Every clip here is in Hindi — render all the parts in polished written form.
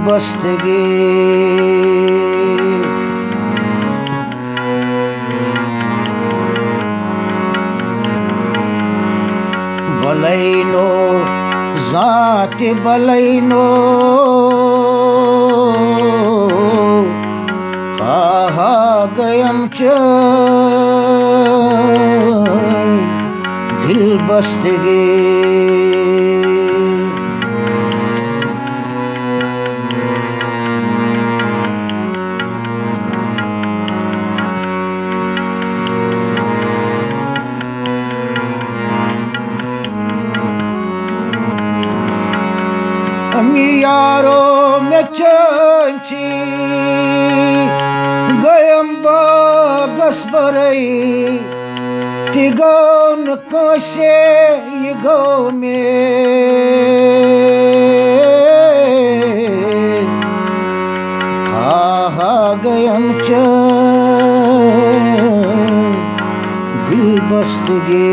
बस्तगी बलैनो जाति बलैनो हा गयम च दिल बस्तगी यारो में चंची गयम बागस बरई तिगौन कसे ये गौ में हा गयम च दिल बस्तगी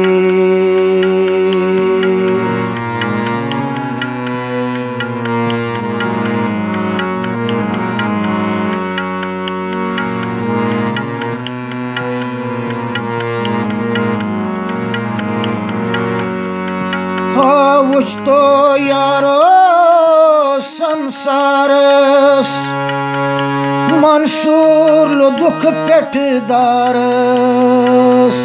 वुच तो यारो संसारस मंसूर लो दुख पेट दारस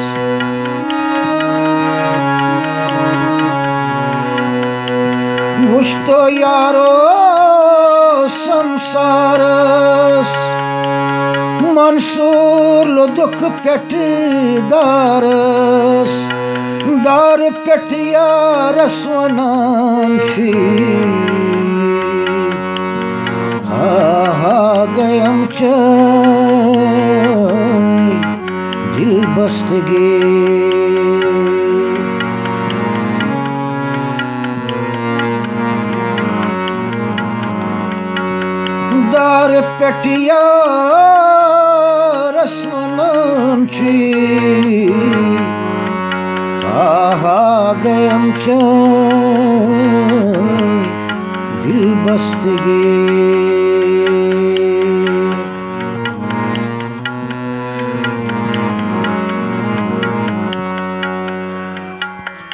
वुच तो यारो संसारस मंसूर लो दुख पेट दारस दार पेटिया रसवनांची हा गयम च दिल बस्तगी दार पेटिया रसवनांची हा गयम च दिल बस्तगी